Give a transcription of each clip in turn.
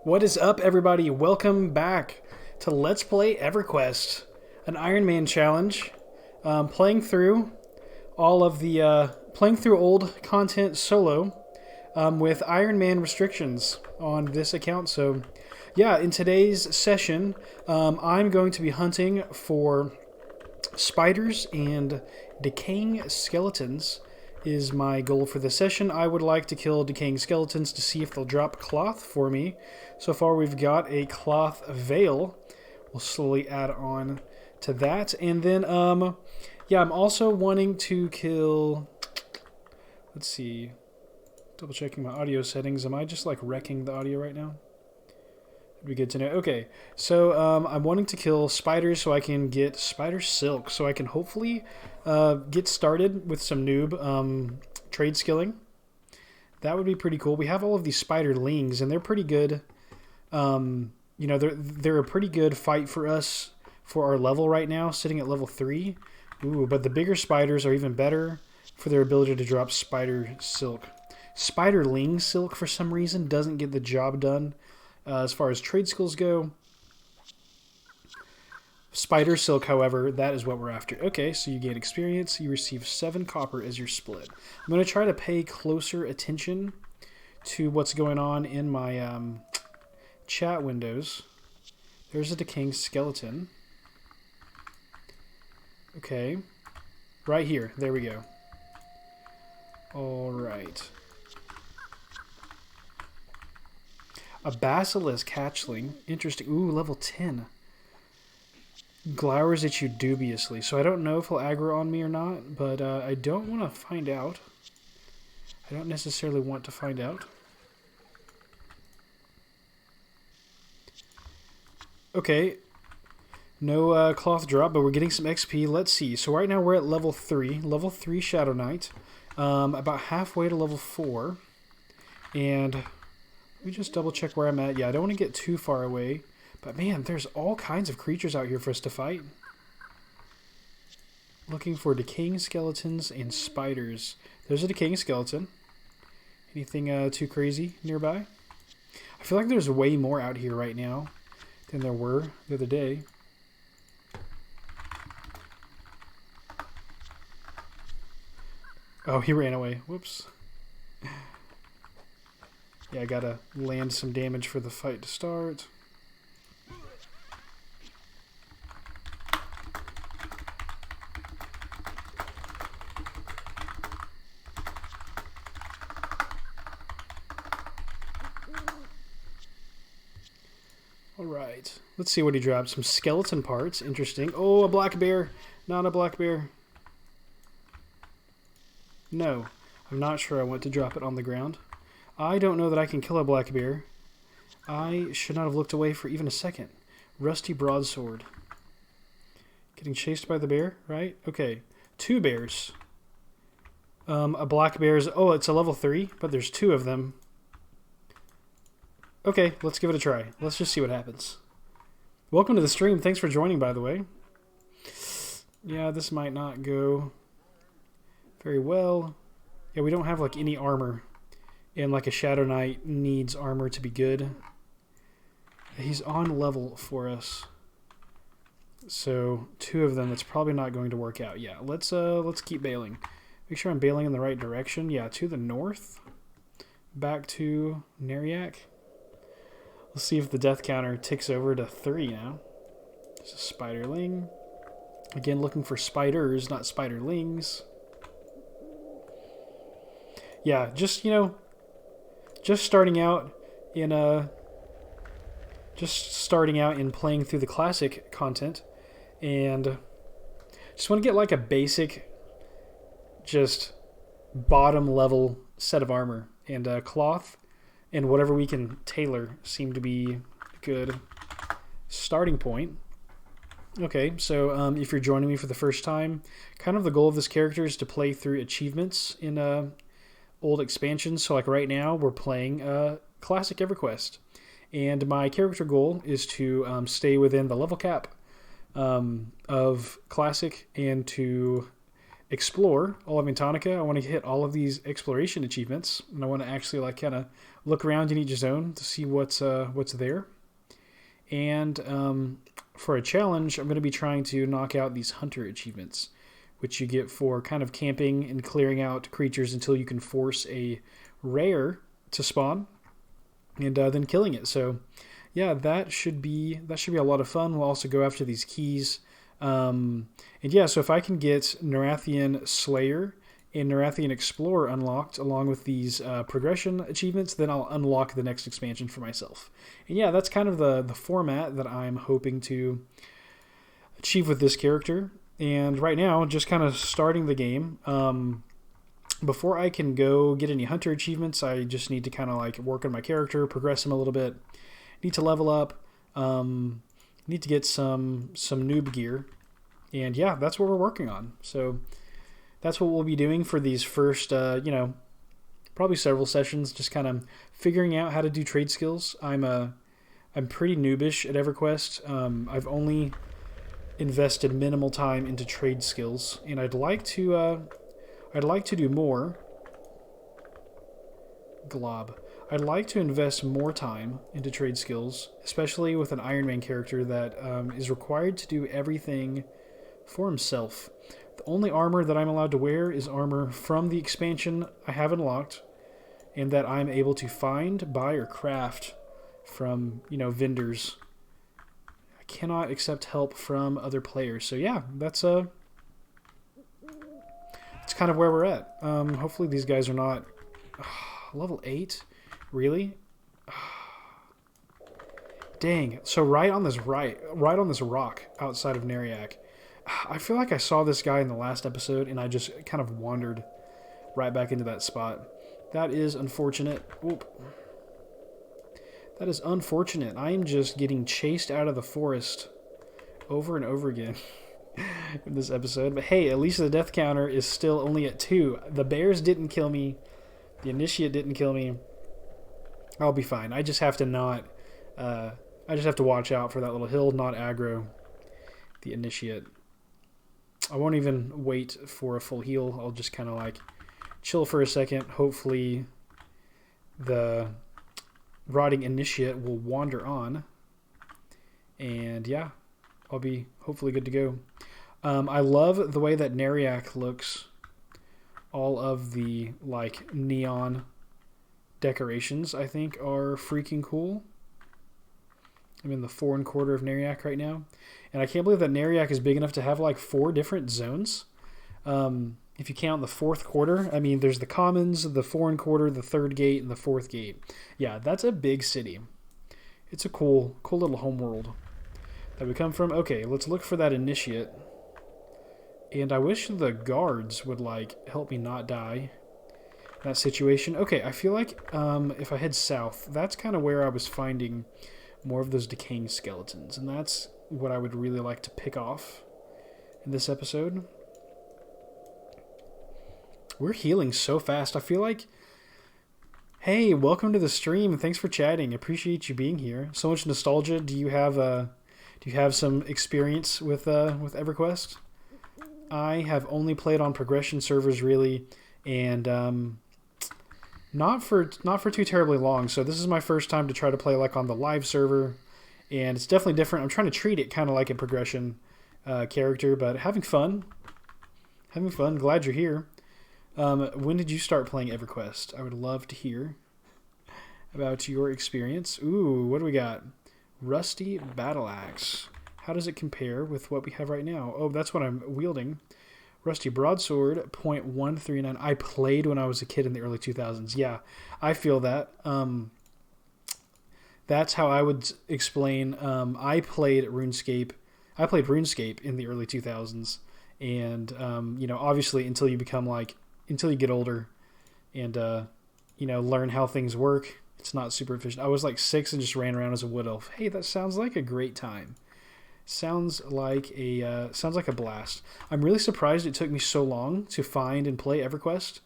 What is up, everybody? Welcome back to Let's Play EverQuest, an Ironman challenge. Playing through old content solo with Ironman restrictions on this account. So, yeah, in today's session, I'm going to be hunting for spiders and decaying skeletons. Is my goal for this session. I would like to kill decaying skeletons to see if they'll drop cloth for me. So far we've got a cloth veil. We'll slowly add on to that. And then, yeah, I'm also wanting to kill... Let's see. Double checking my audio settings. Am I just like wrecking the audio right now? It'd be good to know. Okay, so I'm wanting to kill spiders so I can get spider silk, so I can hopefully get started with some noob trade skilling. That would be pretty cool. We have all of these spiderlings, and they're pretty good. You know, they're a pretty good fight for us for our level right now, sitting at level 3. Ooh, but the bigger spiders are even better for their ability to drop spider silk. Spiderling silk, for some reason, doesn't get the job done. As far as trade skills go, spider silk, however, that is what we're after. Okay, so you gain experience. You receive 7 copper as your split. I'm going to try to pay closer attention to what's going on in my chat windows. There's a decaying skeleton. Okay, right here. There we go. All right. A basilisk hatchling. Interesting. Ooh, level 10. Glowers at you dubiously. So I don't know if he'll aggro on me or not, but I don't want to find out. I don't necessarily want to find out. Okay. No cloth drop, but we're getting some XP. Let's see. So right now we're at level 3. Level 3 Shadow Knight. About halfway to level 4. And... let me just double check where I'm at. Yeah, I don't want to get too far away. But man, there's all kinds of creatures out here for us to fight. Looking for decaying skeletons and spiders. There's a decaying skeleton. Anything too crazy nearby? I feel like there's way more out here right now than there were the other day. Oh, he ran away. Whoops. Yeah, I gotta land some damage for the fight to start. Alright, let's see what he dropped. Some skeleton parts, interesting. Oh, a black bear. Not a black bear. No, I'm not sure I want to drop it on the ground. I don't know that I can kill a black bear. I should not have looked away for even a second. Rusty broadsword. Getting chased by the bear, right? Okay. 2 bears. A black bear's... oh, it's a level 3, but there's 2 of them. Okay, let's give it a try. Let's just see what happens. Welcome to the stream. Thanks for joining, by the way. Yeah, this might not go very well. Yeah, we don't have, like, any armor. And like a Shadow Knight needs armor to be good. He's on level for us. So 2 of them, that's probably not going to work out. Yeah, let's keep bailing. Make sure I'm bailing in the right direction. Yeah, to the north. Back to Neriak. Let's see if the death counter ticks over to 3 now. There's a spiderling. Again, looking for spiders, not spiderlings. Yeah, just, you know... Just starting out in playing through the classic content, and just want to get like a basic, just bottom level set of armor, and cloth and whatever we can tailor seem to be a good starting point. Okay, so if you're joining me for the first time, kind of the goal of this character is to play through achievements in old expansions. So like right now we're playing classic EverQuest, and my character goal is to stay within the level cap of classic and to explore all of Antonica. I want to hit all of these exploration achievements, and I want to actually like kind of look around in each zone to see what's there. And for a challenge, I'm going to be trying to knock out these hunter achievements, which you get for kind of camping and clearing out creatures until you can force a rare to spawn, and then killing it. So yeah, that should be a lot of fun. We'll also go after these keys. And yeah, so if I can get Nerathian Slayer and Nerathian Explorer unlocked along with these progression achievements, then I'll unlock the next expansion for myself. And yeah, that's kind of the format that I'm hoping to achieve with this character. And right now, just kind of starting the game. Before I can go get any hunter achievements, I just need to kind of like work on my character, progress him a little bit. Need to level up. Need to get some noob gear. And yeah, that's what we're working on. So that's what we'll be doing for these first, probably several sessions, just kind of figuring out how to do trade skills. I'm pretty noobish at EverQuest. I've only invested minimal time into trade skills, and I'd like to do more. Glob. I'd like to invest more time into trade skills, especially with an Ironman character that is required to do everything for himself. The only armor that I'm allowed to wear is armor from the expansion I have unlocked, and that I'm able to find, buy, or craft from, vendors. I cannot accept help from other players. So yeah, that's kind of where we're at. Hopefully these guys are not level 8. Really? Dang. So right on this rock outside of Neriak. I feel like I saw this guy in the last episode, and I just kind of wandered right back into that spot. That is unfortunate. Oop. That is unfortunate. I am just getting chased out of the forest over and over again in this episode. But hey, at least the death counter is still only at 2. The bears didn't kill me. The initiate didn't kill me. I'll be fine. I just have to not... I just have to watch out for that little hill, not aggro the initiate. I won't even wait for a full heal. I'll just kind of like chill for a second. Hopefully the rotting initiate will wander on. And yeah, I'll be hopefully good to go. I love the way that Neriak looks. All of the like neon decorations, I think, are freaking cool. I'm in the 4 1/4 of Neriak right now, and I can't believe that Neriak is big enough to have like 4 different zones. If you count the 4th quarter, I mean, there's the commons, the 4 1/4, the 3rd gate, and the 4th gate. Yeah, that's a big city. It's a cool little homeworld that we come from. Okay, let's look for that initiate. And I wish the guards would like help me not die in that situation. Okay, I feel like if I head south, that's kind of where I was finding more of those decaying skeletons, and that's what I would really like to pick off in this episode. We're healing so fast. I feel like, hey, welcome to the stream. Thanks for chatting. Appreciate you being here. So much nostalgia. Do you have some experience with EverQuest? I have only played on progression servers really, and not for too terribly long. So this is my first time to try to play like on the live server, and it's definitely different. I'm trying to treat it kind of like a progression character, but having fun. Glad you're here. When did you start playing EverQuest? I would love to hear about your experience. Ooh, what do we got? Rusty Battle Axe. How does it compare with what we have right now? Oh, that's what I'm wielding. Rusty Broadsword, .139. I played when I was a kid in the early 2000s. Yeah, I feel that. That's how I would explain. I played RuneScape in the early 2000s. And, obviously until you get older and, learn how things work, it's not super efficient. I was like 6 and just ran around as a wood elf. Hey, that sounds like a great time. Sounds like a blast. I'm really surprised it took me so long to find and play EverQuest.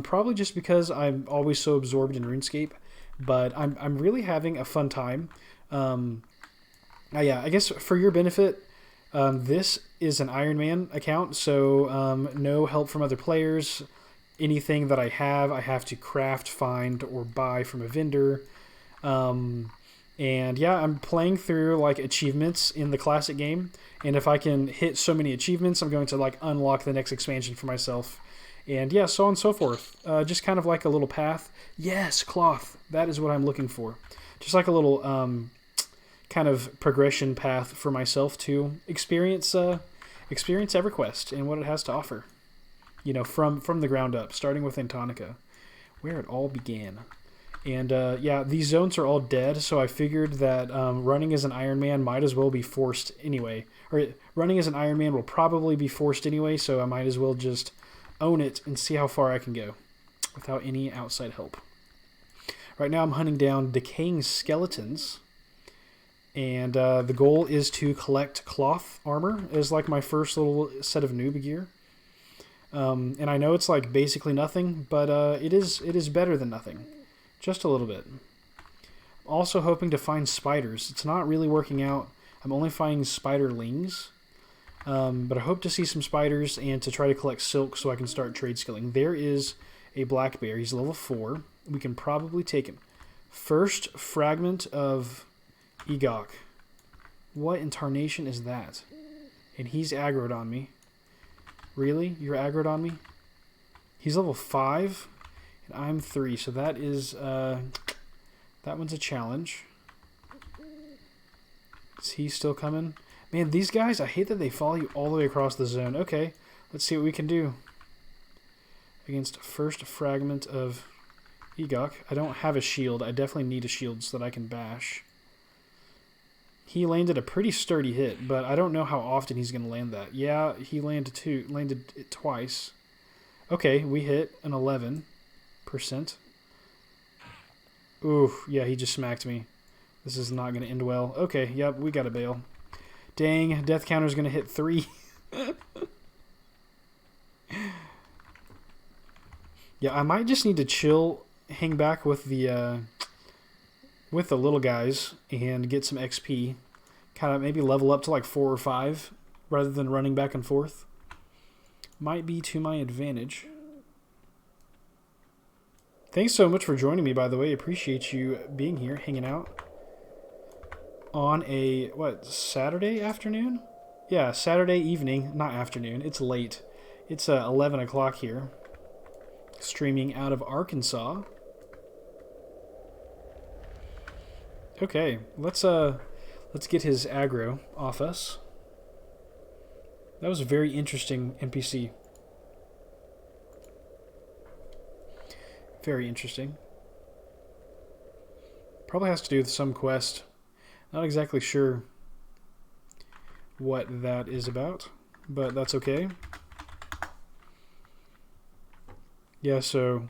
Probably just because I'm always so absorbed in RuneScape, but I'm really having a fun time. Yeah, I guess for your benefit, This is an Ironman account, so no help from other players. Anything that I have to craft, find, or buy from a vendor. And yeah, I'm playing through like achievements in the classic game, and if I can hit so many achievements, I'm going to like unlock the next expansion for myself. And yeah, so on and so forth. Just kind of like a little path. Yes, cloth. That is what I'm looking for. Just like a little kind of progression path for myself to experience EverQuest and what it has to offer. You know, from the ground up, starting with Antonica, where it all began. And yeah, these zones are all dead, so I figured that running as an Iron Man might as well be forced anyway. Or running as an Iron Man will probably be forced anyway, so I might as well just own it and see how far I can go without any outside help. Right now I'm hunting down decaying skeletons, and the goal is to collect cloth armor as like my first little set of noob gear. And I know it's like basically nothing, but it is better than nothing. Just a little bit. Also hoping to find spiders. It's not really working out. I'm only finding spiderlings. But I hope to see some spiders and to try to collect silk so I can start trade skilling. There is a black bear. He's level 4. We can probably take him. First fragment of Egok. What in tarnation is that? And he's aggroed on me. Really? You're aggroed on me? He's level 5, and I'm 3, so that is, that one's a challenge. Is he still coming? Man, these guys, I hate that they follow you all the way across the zone. Okay, let's see what we can do. Against first fragment of Egok. I don't have a shield. I definitely need a shield so that I can bash. He landed a pretty sturdy hit, but I don't know how often he's going to land that. Yeah, he landed it twice. Okay, we hit an 11%. Ooh, yeah, he just smacked me. This is not going to end well. Okay, yep, we got to bail. Dang, death counter's going to hit 3. Yeah, I might just need to chill, hang back with the little guys and get some XP. Kind of maybe level up to like 4 or 5 rather than running back and forth. Might be to my advantage. Thanks so much for joining me, by the way. Appreciate you being here, hanging out. On a, Saturday afternoon? Yeah, Saturday evening, not afternoon. It's late. It's 11 o'clock here. Streaming out of Arkansas. Okay, let's get his aggro off us. That was a very interesting NPC. Very interesting. Probably has to do with some quest. Not exactly sure what that is about, but that's okay. Yeah, so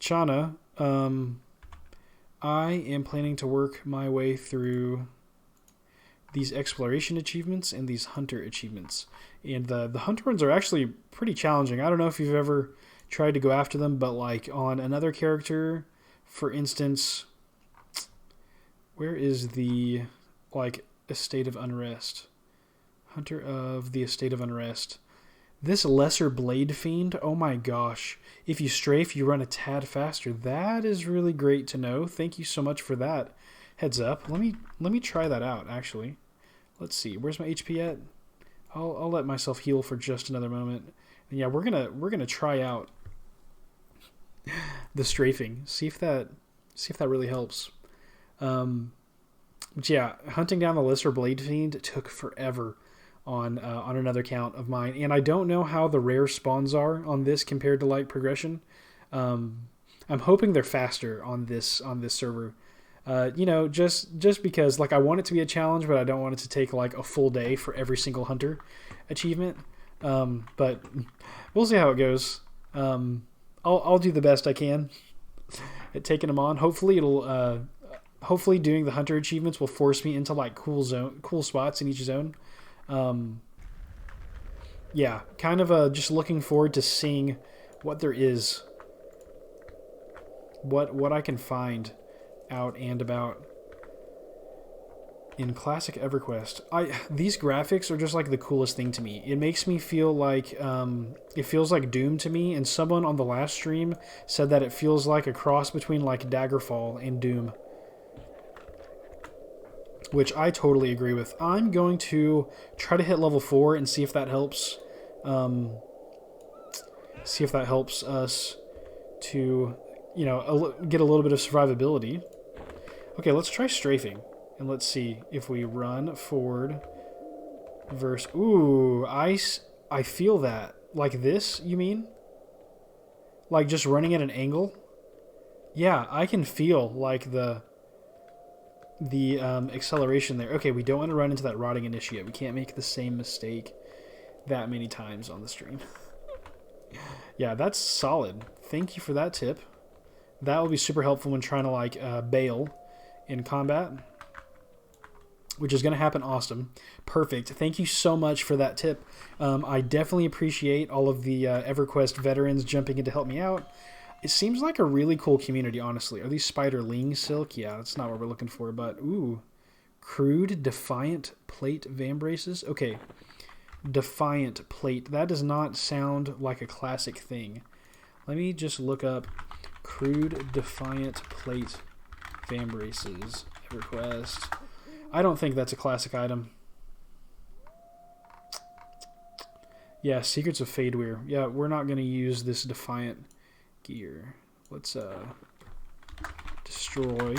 Chana, I am planning to work my way through these exploration achievements and these hunter achievements. And the hunter ones are actually pretty challenging. I don't know if you've ever tried to go after them, but like on another character, for instance, where is the like Estate of Unrest? Hunter of the Estate of Unrest. This Lesser Blade Fiend, oh my gosh. If you strafe, you run a tad faster. That is really great to know. Thank you so much for that heads up. Let me try that out, actually. Let's see. Where's my HP at? I'll let myself heal for just another moment. And yeah, we're gonna try out the strafing. See if that really helps. But yeah, hunting down the Lesser Blade Fiend took forever on another count of mine, and I don't know how the rare spawns are on this compared to like progression. I'm hoping they're faster on this server. You know, just because like I want it to be a challenge, but I don't want it to take like a full day for every single hunter achievement. But we'll see how it goes. I'll do the best I can at taking them on. Hopefully hopefully doing the hunter achievements will force me into like cool spots in each zone. Yeah, kind of just looking forward to seeing what there is, what I can find out and about. In classic EverQuest, these graphics are just like the coolest thing to me. It makes me feel like it feels like Doom to me. And someone on the last stream said that it feels like a cross between like Daggerfall and Doom, which I totally agree with. I'm going to try to hit level 4 and see if that helps. See if that helps us to, get a little bit of survivability. Okay, let's try strafing. And let's see if we run forward versus... Ooh, I feel that. Like this, you mean? Like just running at an angle? Yeah, I can feel like the acceleration there. Okay, we don't want to run into that rotting initiate. We can't make the same mistake that many times on the stream. Yeah, that's solid. Thank you for that tip. That will be super helpful when trying to like bail in combat, which is going to happen. Awesome. Perfect. Thank you so much for that tip. I definitely appreciate all of the EverQuest veterans jumping in to help me out. It seems like a really cool community, honestly. Are these spiderling silk? Yeah, that's not what we're looking for, but ooh. Crude Defiant Plate Vambraces? Okay. Defiant Plate. That does not sound like a classic thing. Let me just look up Crude Defiant Plate Vambraces. EverQuest. I don't think that's a classic item. Yeah, Secrets of Fadewear. Yeah, we're not going to use this Defiant gear. Let's destroy.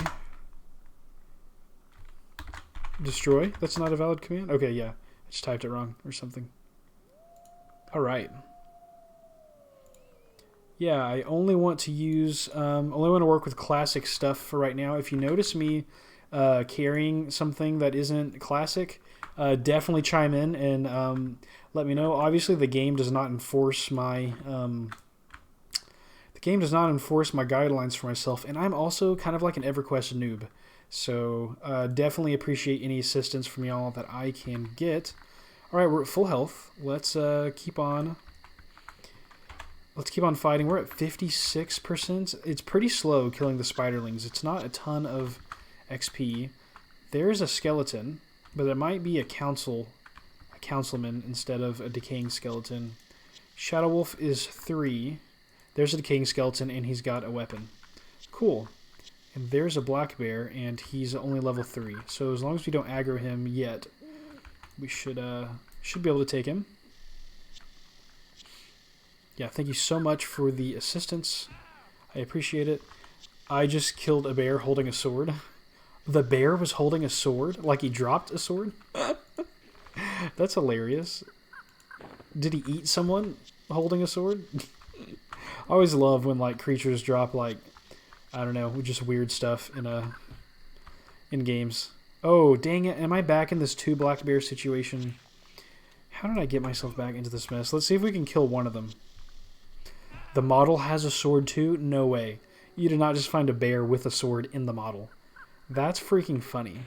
Destroy? That's not a valid command? Okay, yeah. I just typed it wrong or something. Alright. Yeah, I only want to use, only want to work with classic stuff for right now. If you notice me carrying something that isn't classic, definitely chime in and let me know. Obviously, the game does not enforce my guidelines for myself, and I'm also kind of like an EverQuest noob. So definitely appreciate any assistance from y'all that I can get. All right, we're at full health. Let's keep on. Let's keep on fighting. We're at 56%. It's pretty slow killing the spiderlings. It's not a ton of XP. There's a skeleton, but it might be a councilman instead of a decaying skeleton. Shadow Wolf is 3. There's a decaying skeleton, and he's got a weapon. Cool. And there's a black bear, and he's only level 3. So as long as we don't aggro him yet, we should be able to take him. Yeah, thank you so much for the assistance. I appreciate it. I just killed a bear holding a sword. The bear was holding a sword? Like he dropped a sword? That's hilarious. Did he eat someone holding a sword? I always love when like creatures drop like, I don't know, just weird stuff in games. Oh, dang it. Am I back in this 2 black bear situation? How did I get myself back into this mess? Let's see if we can kill one of them. The model has a sword too? No way. You did not just find a bear with a sword in the model. That's freaking funny.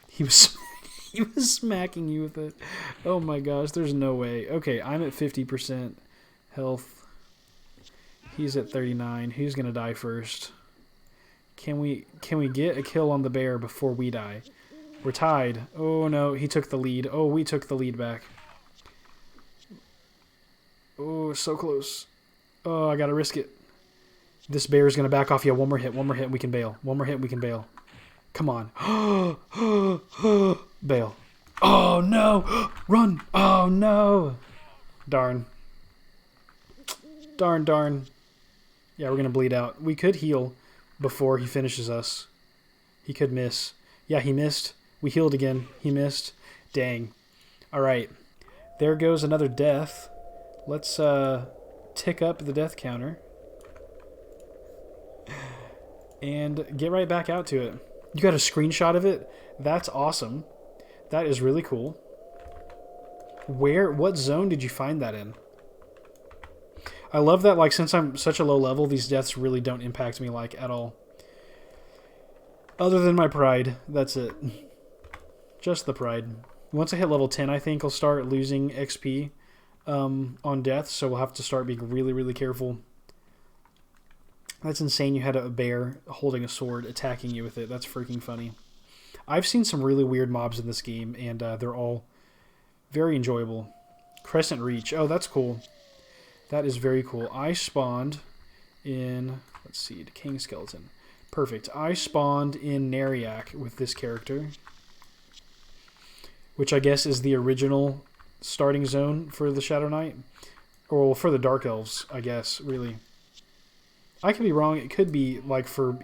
He was smacking you with it. Oh my gosh, there's no way. Okay, I'm at 50% health. He's at 39. Who's going to die first? Can we get a kill on the bear before we die? We're tied. Oh no, he took the lead. Oh, we took the lead back. Oh, so close. Oh, I gotta risk it. This bear is gonna back off. Yeah, one more hit, and we can bail. One more hit, and we can bail. Come on. Bail. Oh no! Run! Oh no! Darn. Darn. Yeah, we're gonna bleed out. We could heal before he finishes us. He could miss. Yeah, he missed. We healed again. He missed. Dang. Alright. There goes another death. Let's tick up the death counter. And get right back out to it. You got a screenshot of it? That's awesome. That is really cool. What zone did you find that in? I love that, like, since I'm such a low level, these deaths really don't impact me, like, at all. Other than my pride. That's it. Just the pride. Once I hit level 10, I think I'll start losing XP on death, so we'll have to start being really, really careful. That's insane you had a bear holding a sword attacking you with it. That's freaking funny. I've seen some really weird mobs in this game, and they're all very enjoyable. Crescent Reach. Oh, that's cool. That is very cool. I spawned in... Let's see. Decaying Skeleton. Perfect. I spawned in Neriak with this character, which I guess is the original starting zone for the Shadow Knight. Or for the Dark Elves, I guess, really. I could be wrong. It could be, like, for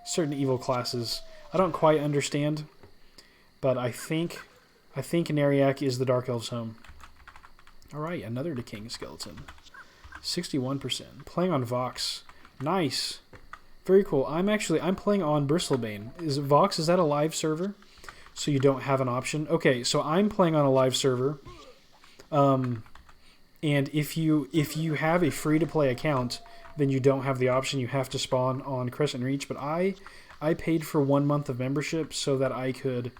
certain evil classes. I don't quite understand, but I think Neriak is the Dark Elves' home. Alright, another Decaying Skeleton. 61%. Playing on Vox. Nice. Very cool. I'm playing on Bristlebane. Vox, is that a live server? So you don't have an option? Okay, so I'm playing on a live server. And if you have a free-to-play account, then you don't have the option. You have to spawn on Crescent Reach. But I paid for 1 month of membership so that I could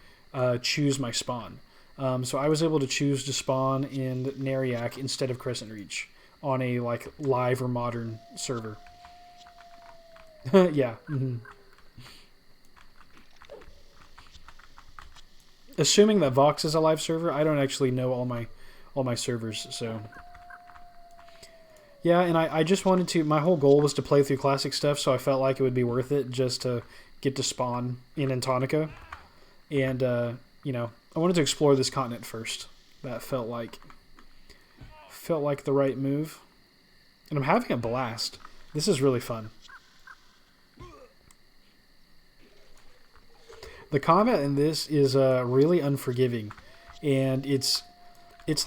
choose my spawn. So I was able to choose to spawn in Neriak instead of Crescent Reach on a like live or modern server. Yeah. Mm-hmm. Assuming that Vox is a live server, I don't actually know all my servers, so yeah. And I just wanted to. My whole goal was to play through classic stuff, so I felt like it would be worth it just to get to spawn in Antonica, and you know, I wanted to explore this continent first. That felt like the right move, and I'm having a blast. This is really fun. The combat in this is really unforgiving, and it's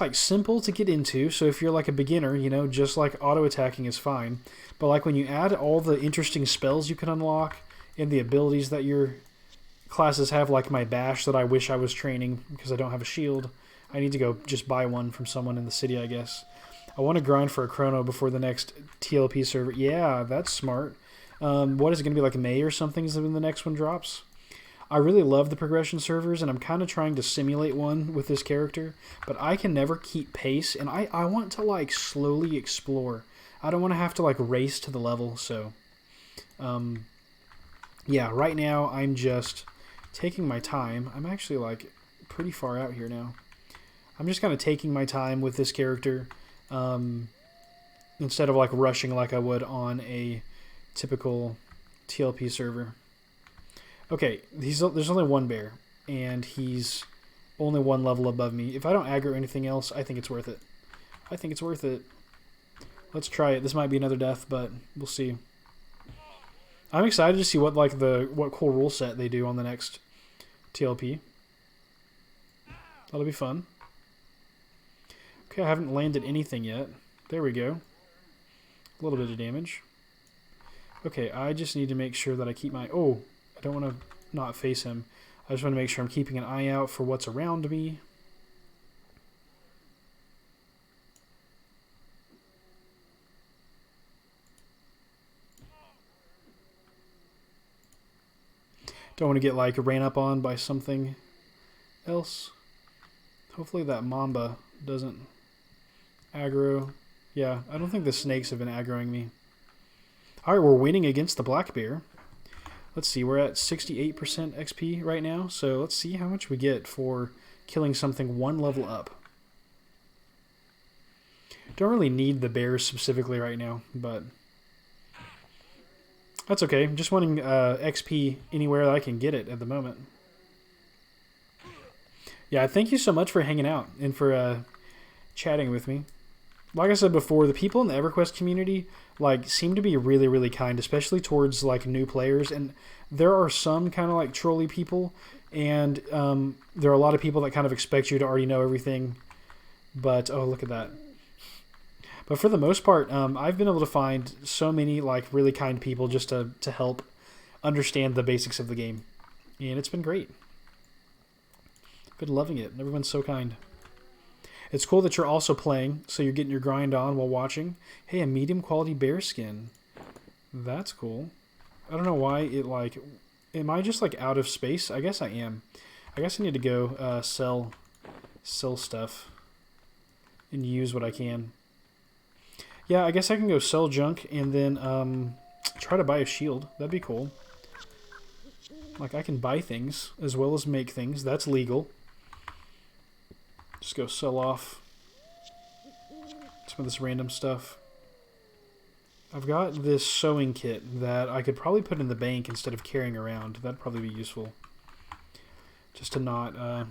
like simple to get into. So if you're like a beginner, you know, just like auto attacking is fine. But like when you add all the interesting spells you can unlock and the abilities that your classes have, like my bash that I wish I was training because I don't have a shield. I need to go just buy one from someone in the city, I guess. I want to grind for a chrono before the next TLP server. Yeah, that's smart. What is it going to be, like May or something is when the next one drops? I really love the progression servers, and I'm kind of trying to simulate one with this character, but I can never keep pace, and I want to, like, slowly explore. I don't want to have to, like, race to the level, so... yeah, right now I'm just taking my time. I'm actually, like, pretty far out here now. I'm just kind of taking my time with this character, instead of, like, rushing like I would on a typical TLP server. Okay, there's only one bear, and he's only one level above me. If I don't aggro anything else, I think it's worth it. I think it's worth it. Let's try it. This might be another death, but we'll see. I'm excited to see what cool rule set they do on the next TLP. That'll be fun. Okay, I haven't landed anything yet. There we go. A little bit of damage. Okay, I just need to make sure that I keep my... Oh, I don't want to not face him. I just want to make sure I'm keeping an eye out for what's around me. Don't want to get, like, ran up on by something else. Hopefully that Mamba doesn't aggro. Yeah, I don't think the snakes have been aggroing me. Alright, we're winning against the black bear. Let's see, we're at 68% XP right now, so let's see how much we get for killing something one level up. Don't really need the bears specifically right now, but that's okay. I'm just wanting XP anywhere that I can get it at the moment. Yeah, thank you so much for hanging out and for chatting with me. Like I said before, the people in the EverQuest community seem to be really, really kind, especially towards like new players. And there are some kind of like trolly people, and there are a lot of people that kind of expect you to already know everything. But oh, look at that! But for the most part, I've been able to find so many like really kind people just to help understand the basics of the game, and it's been great. Been loving it. Everyone's so kind. It's cool that you're also playing, so you're getting your grind on while watching. Hey, a medium quality bear skin. That's cool. I don't know why it like... Am I just like out of space? I guess I am. I guess I need to go sell stuff and use what I can. Yeah, I guess I can go sell junk and then try to buy a shield. That'd be cool. Like, I can buy things as well as make things. That's legal. Just go sell off some of this random stuff. I've got this sewing kit that I could probably put in the bank instead of carrying around. That'd probably be useful. Just to not... I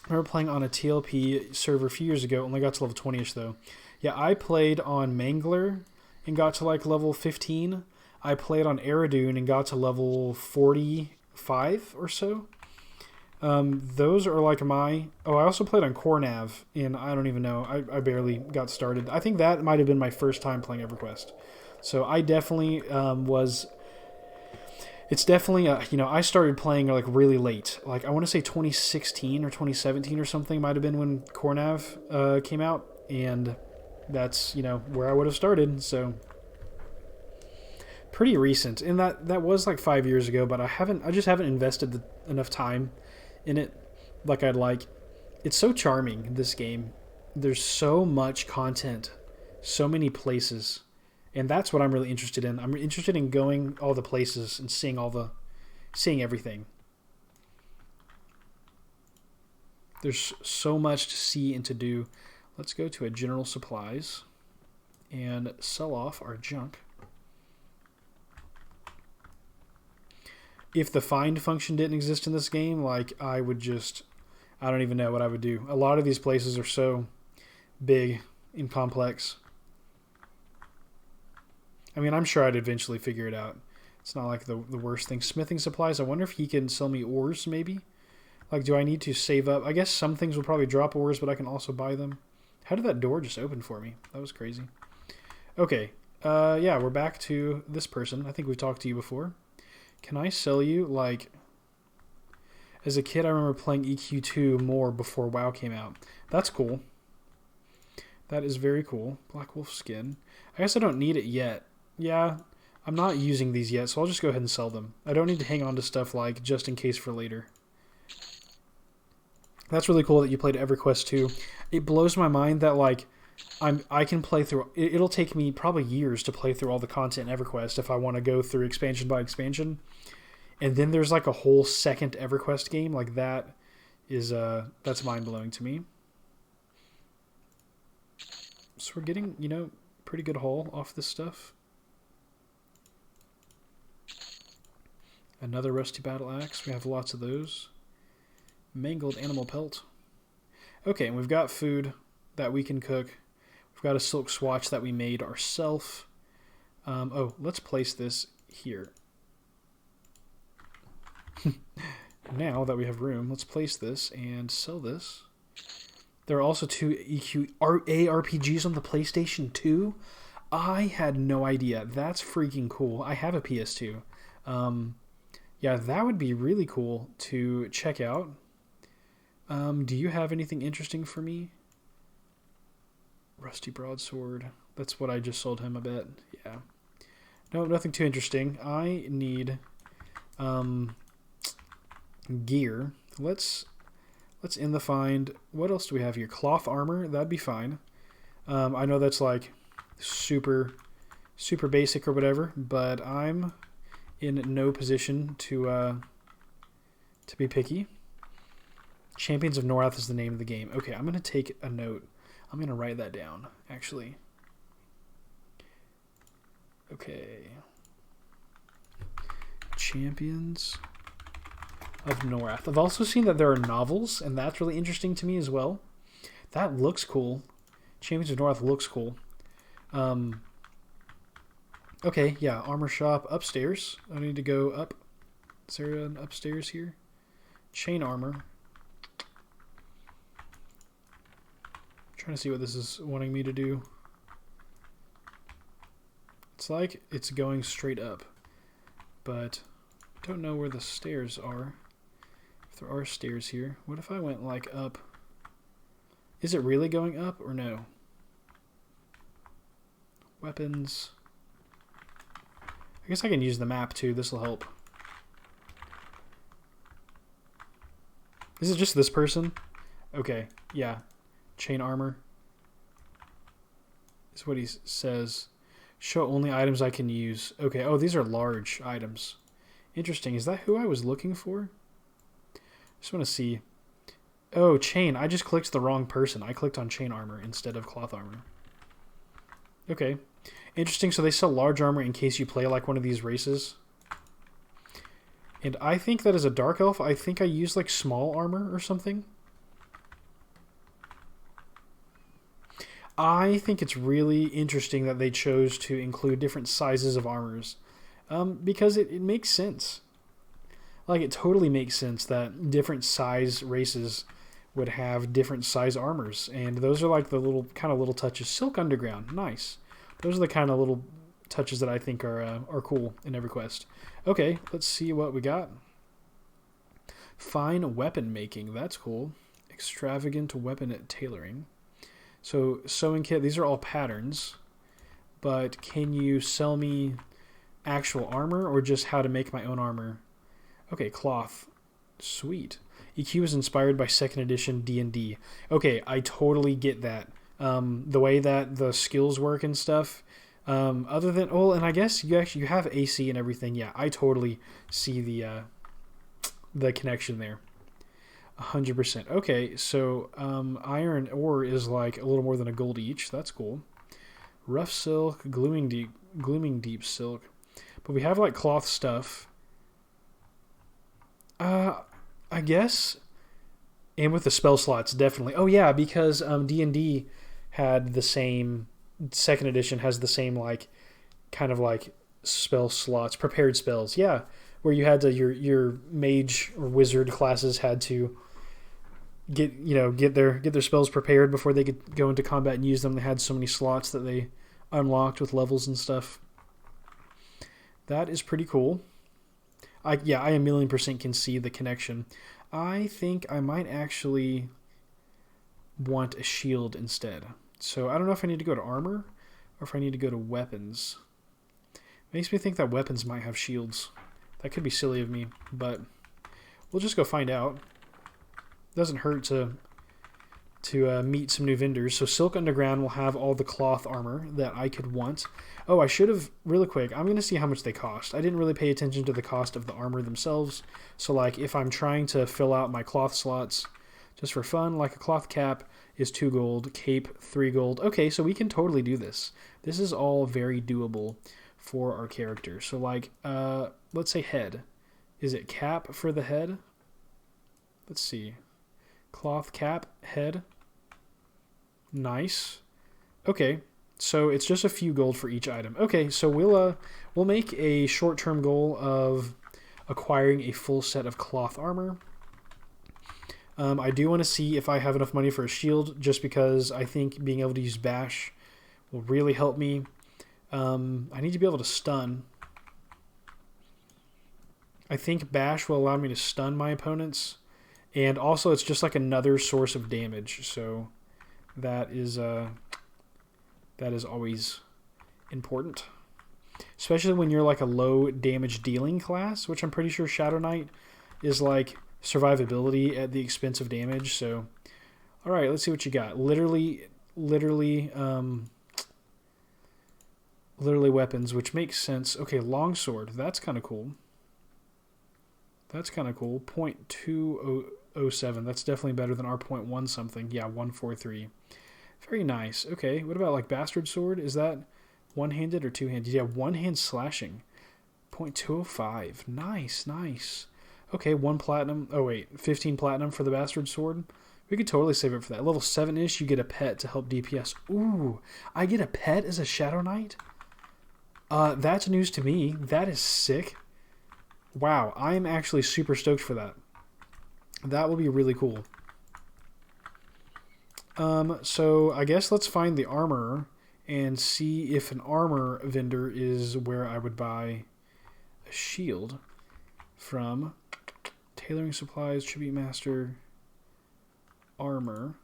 remember playing on a TLP server a few years ago. Only got to level 20-ish, though. Yeah, I played on Mangler and got to, like, level 15. I played on Eriadune and got to level 45 or so. Those are like my... Oh, I also played on Cornav, and I don't even know. I barely got started. I think that might have been my first time playing EverQuest. So I definitely was... It's definitely, I started playing like really late. Like, I want to say 2016 or 2017 or something might have been when Cornav came out. And that's, where I would have started. So... pretty recent, and that was like 5 years ago, but I just haven't invested enough time in it like I'd like. It's so charming, this game. There's so much content, so many places, and that's what I'm really interested in. I'm interested in going all the places and seeing everything. There's so much to see and to do. Let's go to a general supplies and sell off our junk. If the find function didn't exist in this game, like, I don't even know what I would do. A lot of these places are so big and complex. I mean, I'm sure I'd eventually figure it out. It's not like the worst thing. Smithing supplies, I wonder if he can sell me ores, maybe? Like, do I need to save up? I guess some things will probably drop ores, but I can also buy them. How did that door just open for me? That was crazy. Okay, yeah, we're back to this person. I think we've talked to you before. Can I sell you, like... As a kid, I remember playing EQ2 more before WoW came out. That's cool. That is very cool. Black Wolf skin. I guess I don't need it yet. Yeah, I'm not using these yet, so I'll just go ahead and sell them. I don't need to hang on to stuff, like, just in case for later. That's really cool that you played EverQuest 2. It blows my mind that, like, I can play through... It'll take me probably years to play through all the content in EverQuest if I want to go through expansion by expansion. And then there's like a whole second EverQuest game. Like, that is... that's mind-blowing to me. So we're getting, pretty good haul off this stuff. Another rusty battle axe. We have lots of those. Mangled animal pelt. Okay, and we've got food that we can cook. We've got a silk swatch that we made ourselves. Oh, let's place this here. Now that we have room, let's place this and sell this. There are also 2 EQ ARPGs on the PlayStation 2. I had no idea. That's freaking cool. I have a PS2. Yeah, that would be really cool to check out. Do you have anything interesting for me? Rusty broadsword. That's what I just sold him, I bet. Yeah. No, nothing too interesting. I need gear. Let's end the find. What else do we have here? Cloth armor. That'd be fine. I know that's like super basic or whatever, but I'm in no position to be picky. Champions of Norath is the name of the game. Okay, I'm going to take a note. I'm going to write that down, actually. Okay. Champions of Norath. I've also seen that there are novels, and that's really interesting to me as well. That looks cool. Champions of Norath looks cool. Okay, yeah, armor shop upstairs. I need to go up. Is there an upstairs here? Chain armor. Trying to see what this is wanting me to do. It's like it's going straight up, but I don't know where the stairs are. If there are stairs here, what if I went like up? Is it really going up or no? Weapons. I guess I can use the map too. This will help. Is it just this person? Okay, yeah. Chain armor is what he says. Show only items I can use. Okay, oh, these are large items. Interesting. Is that who I was looking for? Just want to see. Oh, chain. I just clicked the wrong person. I clicked on chain armor instead of cloth armor. Okay. Interesting. So they sell large armor in case you play like one of these races. And I think that as a dark elf, I think I used like small armor or something. I think it's really interesting that they chose to include different sizes of armors. Because it makes sense. Like, it totally makes sense that different size races would have different size armors. And those are like the little touches. Silk Underground, nice. Those are the kind of little touches that I think are cool in EverQuest. Okay, let's see what we got. Fine weapon making, that's cool. Extravagant weapon tailoring. So, sewing kit, these are all patterns. But can you sell me actual armor or just how to make my own armor? Okay, cloth. Sweet. EQ is inspired by 2nd edition D&D. Okay, I totally get that. The way that the skills work and stuff. Other than, well, and I guess you have AC and everything. Yeah, I totally see the connection there. 100%. Okay, so iron ore is like a little more than a gold each. That's cool. Rough silk, glooming deep silk. But we have like cloth stuff. I guess. And with the spell slots, definitely. Oh yeah, because D&D had the same. 2nd edition has the same like kind of like spell slots, prepared spells. Yeah, where you had to your mage or wizard classes had to get their spells prepared before they could go into combat and use them. They had so many slots that they unlocked with levels and stuff. That is pretty cool. I a million% can see the connection. I think I might actually want a shield instead. So I don't know if I need to go to armor or if I need to go to weapons. Makes me think that weapons might have shields. That could be silly of me, but we'll just go find out. Doesn't hurt to meet some new vendors. So Silk Underground will have all the cloth armor that I could want. Oh, I should have, really quick, I'm going to see how much they cost. I didn't really pay attention to the cost of the armor themselves. So like if I'm trying to fill out my cloth slots just for fun, like a cloth cap is 2 gold, cape 3 gold. Okay, so we can totally do this. This is all very doable for our character. So like, let's say head. Is it cap for the head? Let's see. Cloth cap, head. Nice. Okay, so it's just a few gold for each item. Okay, so we'll make a short-term goal of acquiring a full set of cloth armor. I do want to see if I have enough money for a shield, just because I think being able to use bash will really help me. I need to be able to stun. I think bash will allow me to stun my opponents. And also, it's just like another source of damage, so that is always important. Especially when you're like a low damage dealing class, which I'm pretty sure Shadow Knight is like survivability at the expense of damage. So, all right, let's see what you got. Literally weapons, which makes sense. Okay, longsword, that's kind of cool. That's kind of cool. 0.207. That's definitely better than our 0.1 something. Yeah, 143. Very nice. Okay, what about like bastard sword? Is that one-handed or two-handed? Yeah, one-hand slashing. 0.205. Nice, nice. Okay, 1 platinum. Oh wait, 15 platinum for the bastard sword. We could totally save it for that. Level 7-ish, you get a pet to help DPS. Ooh, I get a pet as a Shadow Knight? That's news to me. That is sick. Wow, I'm actually super stoked for that. That will be really cool. So I guess let's find the armor and see if an armor vendor is where I would buy a shield from. Tailoring supplies, tribute master, armor,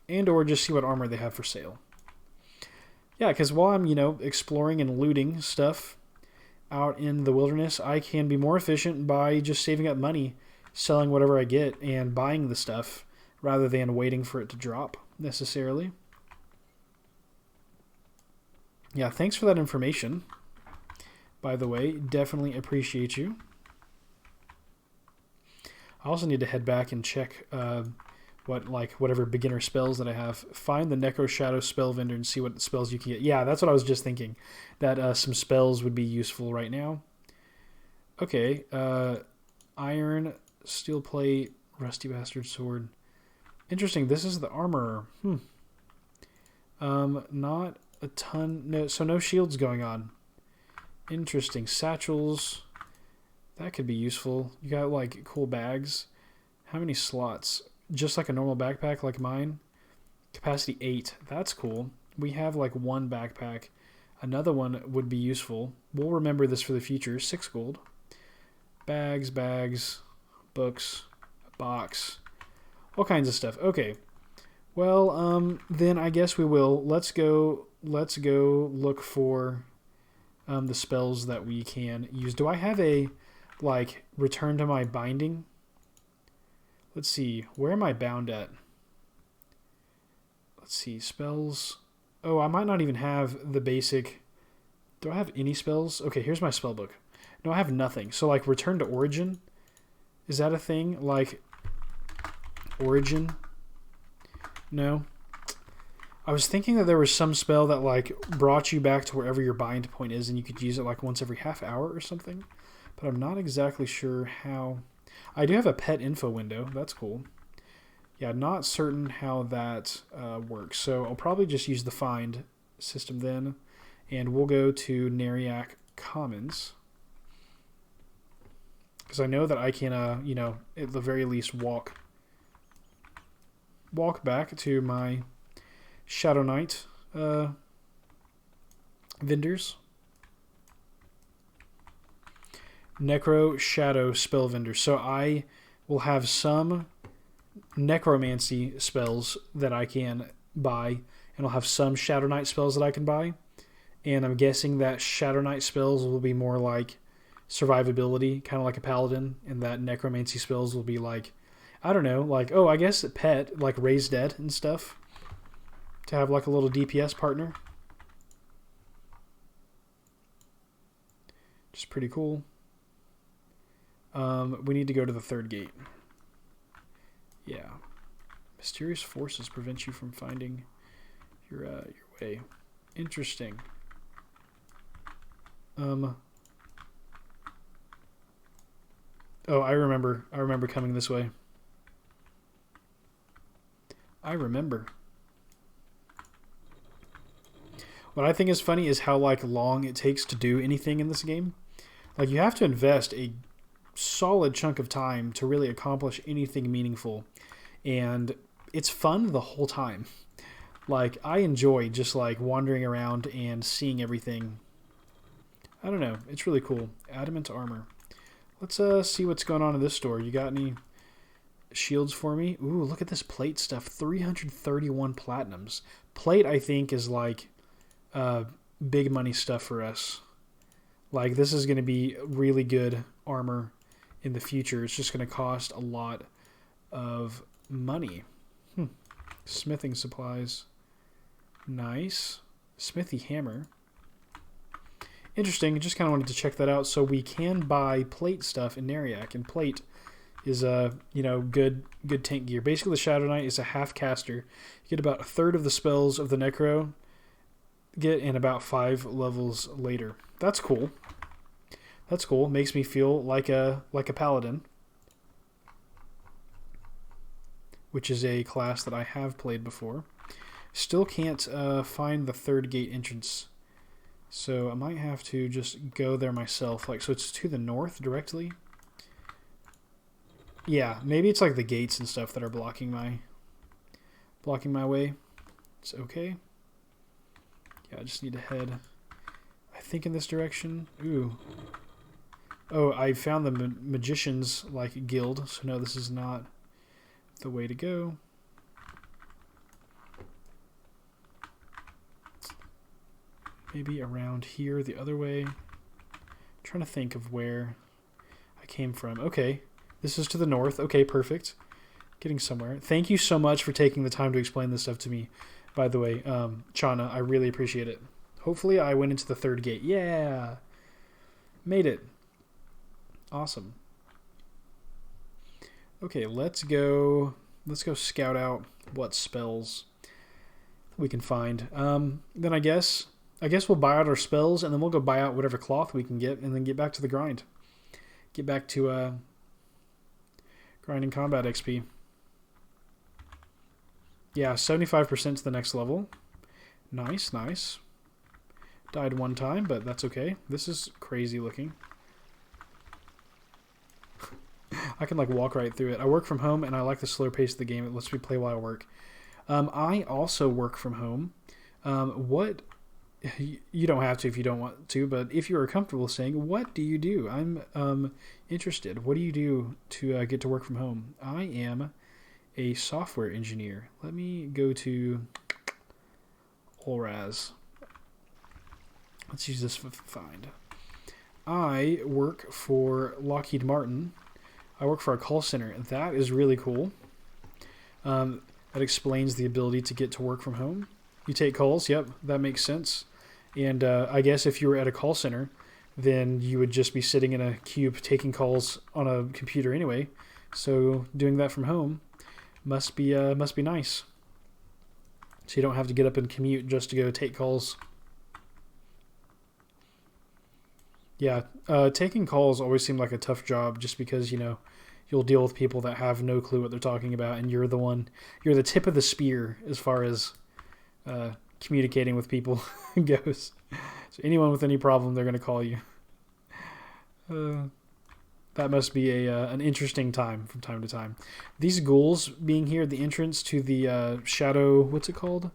and or just see what armor they have for sale. Yeah, because while I'm, exploring and looting stuff out in the wilderness, I can be more efficient by just saving up money, selling whatever I get, and buying the stuff rather than waiting for it to drop necessarily. Yeah, thanks for that information. by the way. Definitely appreciate you. I also need to head back and check whatever beginner spells that I have. Find the Necro Shadow spell vendor and see what spells you can get. Yeah, that's what I was just thinking. That some spells would be useful right now. Okay, iron, steel plate, rusty bastard sword. Interesting. This is the armor. Not a ton. No, so no shields going on. Interesting. Satchels. That could be useful. You got like cool bags. How many slots? Just like a normal backpack like mine. Capacity 8. That's cool. We have like one backpack. Another one would be useful. We'll remember this for the future. 6 gold. Bags, books, a box, all kinds of stuff. Okay. Well, then I guess we will. Let's go look for the spells that we can use. Do I have a return to my binding? Let's see. Where am I bound at? Let's see. Spells. Oh, I might not even have the basic. Do I have any spells? Okay, here's my spell book. No, I have nothing. So, return to origin? Is that a thing? Origin? No. I was thinking that there was some spell that, brought you back to wherever your bind point is, and you could use it, once every half hour or something. But I'm not exactly sure how. I do have a pet info window. That's cool. Yeah, not certain how that works. So, I'll probably just use the find system then, and we'll go to Neriac Commons. Because I know that I can, at the very least walk back to my Shadow Knight vendors. Necro Shadow spell vendor. So I will have some necromancy spells that I can buy, and I'll have some Shadow Knight spells that I can buy. And I'm guessing that Shadow Knight spells will be more like survivability, kind of like a paladin, and that necromancy spells will be I don't know, I guess pet, raise dead and stuff, to have a little DPS partner. Just pretty cool. We need to go to the third gate. Yeah. Mysterious forces prevent you from finding your way. Interesting. Oh, I remember coming this way. I remember. What I think is funny is how long it takes to do anything in this game. You have to invest a solid chunk of time to really accomplish anything meaningful, and it's fun the whole time. I enjoy just wandering around and seeing everything. I don't know, it's really cool. Adamant Armor. Let's see what's going on in this store. You got any shields for me? Ooh, look at this plate stuff. 331 platinums. Plate, I think, is big money stuff for us. This is going to be really good armor in the future. It's just going to cost a lot of money. Smithing supplies. Nice. Smithy hammer. Interesting. Just kind of wanted to check that out. So we can buy plate stuff in Neriac, and plate is good tank gear. Basically, the Shadow Knight is a half caster. You get about a third of the spells of the Necro get in about 5 levels later. That's cool. That's cool. Makes me feel like a paladin, which is a class that I have played before. Still can't find the third gate entrance. So I might have to just go there myself. So it's to the north directly. Yeah, maybe it's the gates and stuff that are blocking my way. It's okay. Yeah, I just need to head, I think, in this direction. Ooh. Oh, I found the magician's guild. So no, this is not the way to go. Maybe around here, the other way. I'm trying to think of where I came from. Okay, this is to the north. Okay, perfect. Getting somewhere. Thank you so much for taking the time to explain this stuff to me, by the way. Chana, I really appreciate it. Hopefully I went into the third gate. Yeah! Made it. Awesome. Okay, let's go scout out what spells we can find. Then I guess we'll buy out our spells, and then we'll go buy out whatever cloth we can get, and then get back to the grind. Get back to grinding combat XP. Yeah, 75% to the next level. Nice, nice. Died one time, but that's okay. This is crazy looking. I can like walk right through it. I work from home, and I like the slower pace of the game. It lets me play while I work. I also work from home. What... You don't have to if you don't want to, but if you are comfortable saying, what do you do? I'm interested. What do you do to get to work from home? I am a software engineer. Let me go to Olraz. Let's use this find. I work for Lockheed Martin. I work for a call center. That is really cool. That explains the ability to get to work from home. You take calls. Yep, that makes sense. And I guess if you were at a call center, then you would just be sitting in a cube taking calls on a computer anyway. So doing that from home must be nice. So you don't have to get up and commute just to go take calls. Yeah, taking calls always seemed like a tough job just because, you know, you'll deal with people that have no clue what they're talking about, and you're the tip of the spear as far as communicating with people goes. So anyone with any problem, they're going to call you. That must be an interesting time from time to time. These ghouls being here at the entrance to the shadow, what's it called?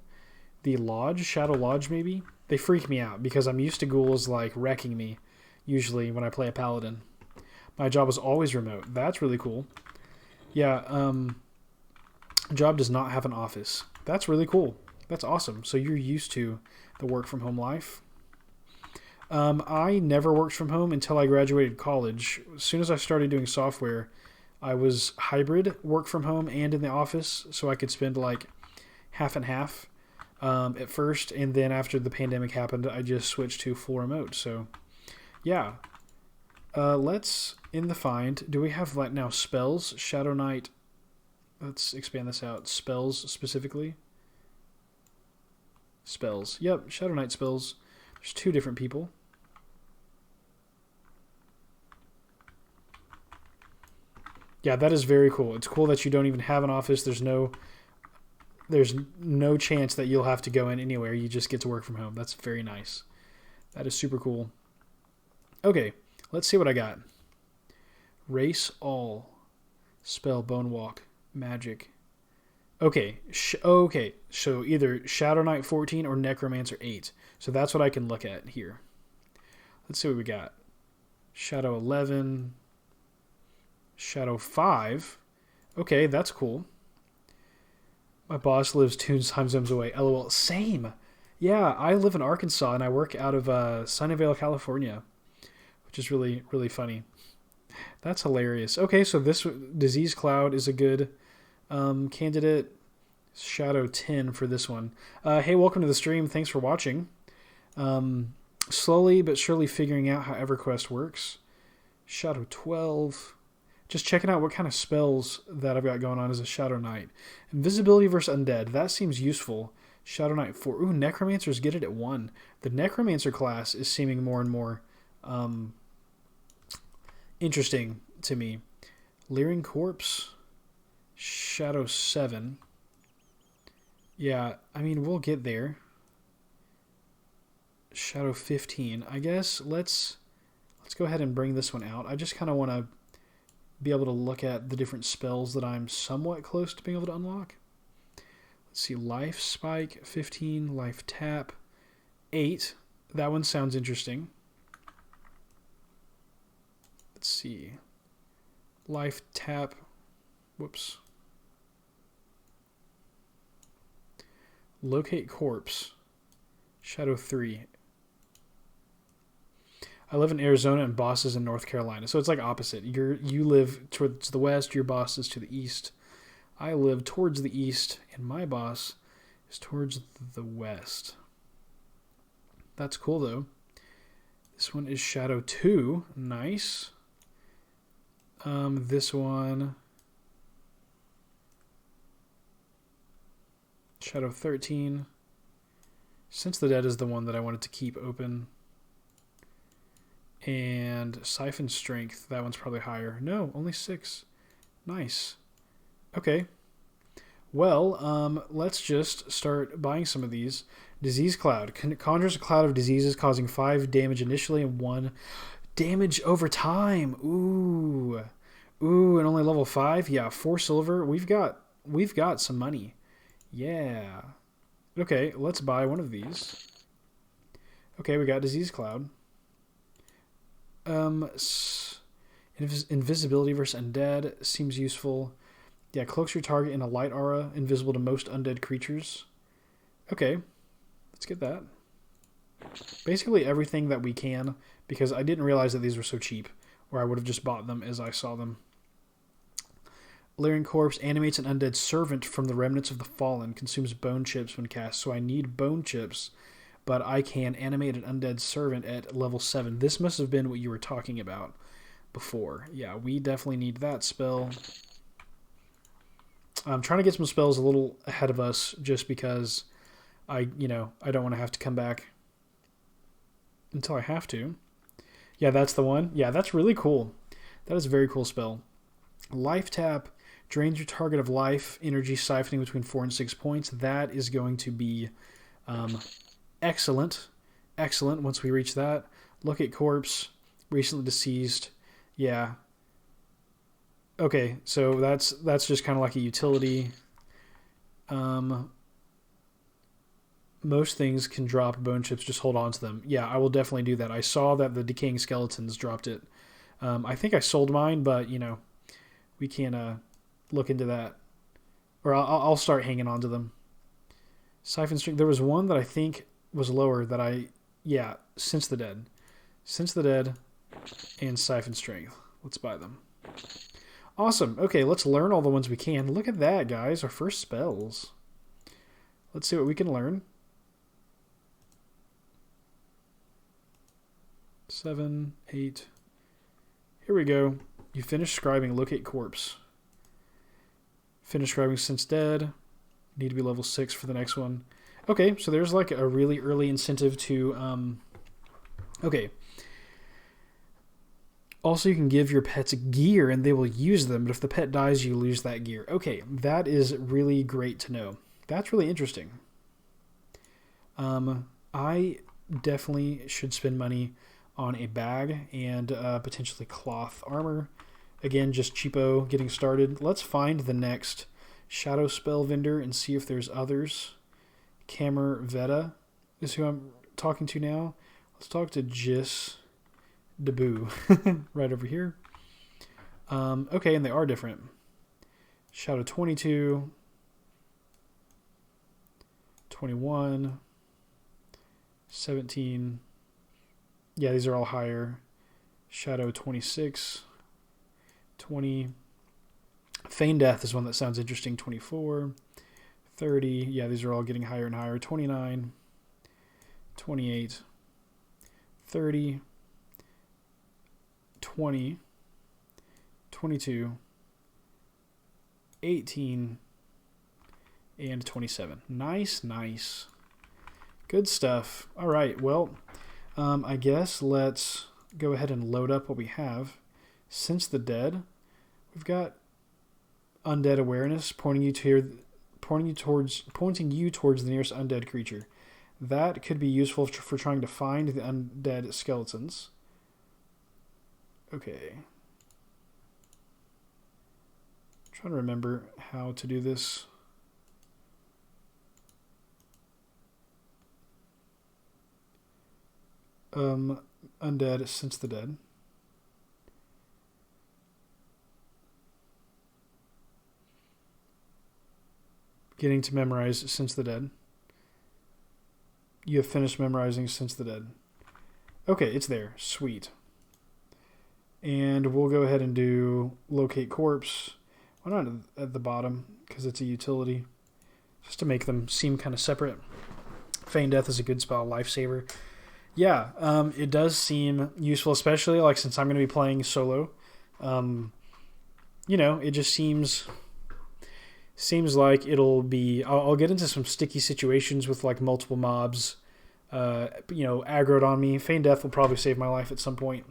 The lodge? Shadow Lodge, maybe? They freak me out because I'm used to ghouls like wrecking me, usually when I play a paladin. My job is always remote. That's really cool. Yeah, job does not have an office. That's really cool. That's awesome. So you're used to the work from home life. I never worked from home until I graduated college. As soon as I started doing software, I was hybrid, work from home and in the office, so I could spend like half and half at first, and then after the pandemic happened, I just switched to full remote. So yeah, let's in the find. Do we have like now spells? Shadow Knight. Let's expand this out. Spells specifically. Spells. Yep, Shadow Knight spells. There's two different people. Yeah, that is very cool. It's cool that you don't even have an office. There's no chance that you'll have to go in anywhere. You just get to work from home. That's very nice. That is super cool. Okay, let's see what I got. Race all. Spell, bone walk, magic. Okay, okay. So either Shadow Knight 14 or Necromancer 8. So that's what I can look at here. Let's see what we got. Shadow 11. Shadow 5. Okay, that's cool. My boss lives 2 time zones away. LOL. Same. Yeah, I live in Arkansas and I work out of Sunnyvale, California, which is really, really funny. That's hilarious. Okay, so this Disease Cloud is a good candidate. Shadow 10 for this one. Hey, welcome to the stream. Thanks for watching. Slowly but surely figuring out how EverQuest works. Shadow 12. Just checking out what kind of spells that I've got going on as a Shadow Knight. Invisibility versus Undead. That seems useful. Shadow Knight 4. Ooh, Necromancers get it at 1. The Necromancer class is seeming more and more interesting to me. Leering Corpse. Shadow 7. Yeah, I mean, we'll get there. Shadow 15. I guess let's go ahead and bring this one out. I just kind of want to be able to look at the different spells that I'm somewhat close to being able to unlock. Let's see, Life Spike 15, Life Tap 8. That one sounds interesting. Let's see. Life Tap. Whoops. Locate Corpse. Shadow 3. I live in Arizona and boss is in North Carolina. So it's like opposite. You live towards the west, your boss is to the east. I live towards the east and my boss is towards the west. That's cool though. This one is Shadow 2. Nice. This one, Shadow 13. Since the Dead is the one that I wanted to keep open. And Siphon Strength, that one's probably higher. No, only 6. Nice. Okay. Well, let's just start buying some of these. Disease Cloud. Conjures a cloud of diseases causing 5 damage initially and 1 damage over time. Ooh. Ooh, and only level 5? Yeah, 4 silver. We've got some money. Yeah. Okay, let's buy one of these. Okay, we got Disease Cloud. Invisibility versus Undead seems useful. Yeah, cloaks your target in a light aura, invisible to most undead creatures. Okay, let's get that. Basically everything that we can, because I didn't realize that these were so cheap, or I would have just bought them as I saw them. Lyrian Corpse animates an undead servant from the remnants of the fallen, consumes bone chips when cast, so I need bone chips, but I can animate an undead servant at level 7. This must have been what you were talking about before. Yeah, we definitely need that spell. I'm trying to get some spells a little ahead of us just because I don't want to have to come back until I have to. Yeah, that's the one. Yeah, that's really cool. That is a very cool spell. Life Tap drains your target of life, energy siphoning between 4 and 6 points. That is going to be excellent. Excellent once we reach that. Look at Corpse, recently deceased. Yeah. Okay, so that's just kind of like a utility. Most things can drop bone chips, just hold on to them. Yeah, I will definitely do that. I saw that the Decaying Skeletons dropped it. I think I sold mine, but, we can look into that. Or I'll start hanging on to them. Siphon Strength. There was one that I think was lower that Since the Dead. Since the Dead and Siphon Strength. Let's buy them. Awesome. Okay, let's learn all the ones we can. Look at that, guys. Our first spells. Let's see what we can learn. 7, 8. Here we go. You finish scribing. Locate Corpse. Finish scribing Since Dead. Need to be level 6 for the next one. Okay, so there's like a really early incentive to... Okay. Also, you can give your pets gear and they will use them, but if the pet dies, you lose that gear. Okay, that is really great to know. That's really interesting. I definitely should spend money on a bag and potentially cloth armor. Again, just cheapo getting started. Let's find the next shadow spell vendor and see if there's others. Camer Veta is who I'm talking to now. Let's talk to Jis Deboo right over here. Okay, and they are different. Shadow 22, 21, 17. Yeah, these are all higher. Shadow 26, 20. Feign Death is one that sounds interesting. 24, 30. Yeah, these are all getting higher and higher. 29, 28, 30, 20, 22, 18, and 27. Nice, nice. Good stuff. All right, well, I guess let's go ahead and load up what we have. Since the Dead, we've got Undead Awareness, pointing you towards the nearest undead creature. That could be useful for trying to find the undead skeletons. Okay. I'm trying to remember how to do this. Undead Since the Dead. Getting to memorize Since the Dead. You have finished memorizing Since the Dead. Okay, it's there. Sweet. And we'll go ahead and do Locate Corpse. Why not at the bottom? Because it's a utility. Just to make them seem kind of separate. Feign Death is a good spell. Lifesaver. Yeah, it does seem useful, especially like since I'm going to be playing solo. Um, it just seems like it'll be. I'll get into some sticky situations with like multiple mobs. Aggroed on me. Feign Death will probably save my life at some point.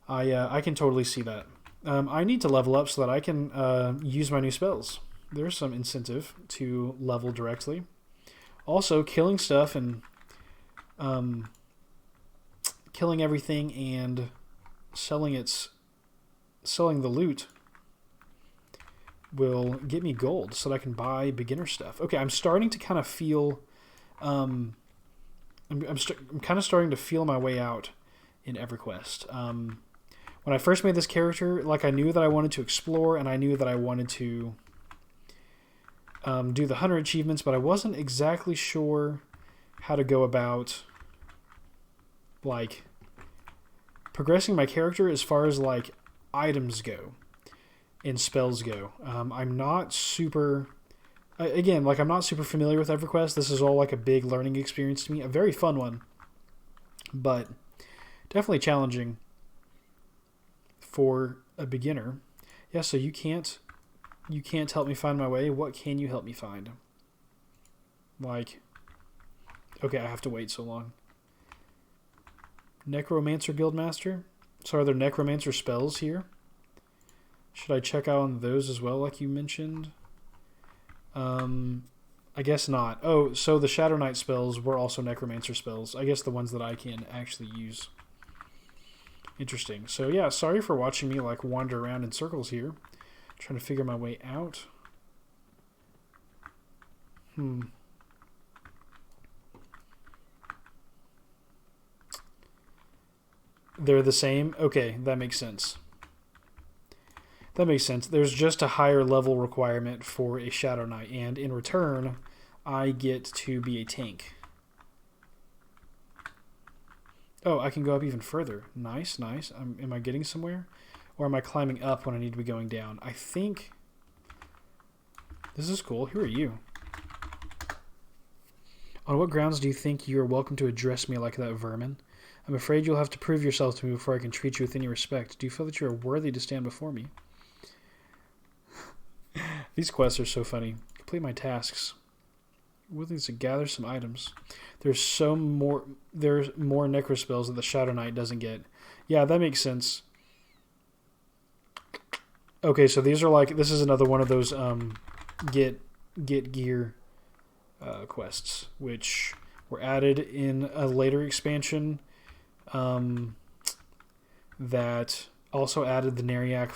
I can totally see that. I need to level up so that I can use my new spells. There's some incentive to level directly. Also, killing stuff and um, killing everything and selling the loot will get me gold so that I can buy beginner stuff. Okay, I'm starting to kind of feel. I'm kind of starting to feel my way out in EverQuest. When I first made this character, like I knew that I wanted to explore and I knew that I wanted to do the 100 achievements, but I wasn't exactly sure how to go about like progressing my character as far as like items go and spells go. I'm not super I'm not super familiar with EverQuest. This is all like a big learning experience to me, a very fun one, but definitely challenging for a beginner. Yeah, so you can't help me find my way. What can you help me find? Like, okay, I have to wait so long. Necromancer Guildmaster. So are there Necromancer spells here? Should I check out on those as well, like you mentioned? I guess not. Oh, so the Shadow Knight spells were also Necromancer spells. I guess the ones that I can actually use. Interesting. So yeah, sorry for watching me like wander around in circles here. Trying to figure my way out. They're the same? Okay, that makes sense. That makes sense. There's just a higher level requirement for a Shadow Knight, and in return, I get to be a tank. Oh, I can go up even further. Nice, nice. Am I getting somewhere? Or am I climbing up when I need to be going down? I think... This is cool. Who are you? On what grounds do you think you are welcome to address me like that, vermin? I'm afraid you'll have to prove yourself to me before I can treat you with any respect. Do you feel that you are worthy to stand before me? These quests are so funny. Complete my tasks. Willing to gather some items. There's more necro spells that the Shadow Knight doesn't get. Yeah, that makes sense. Okay, so these are like, this is another one of those get gear quests, which were added in a later expansion that also added the Neriac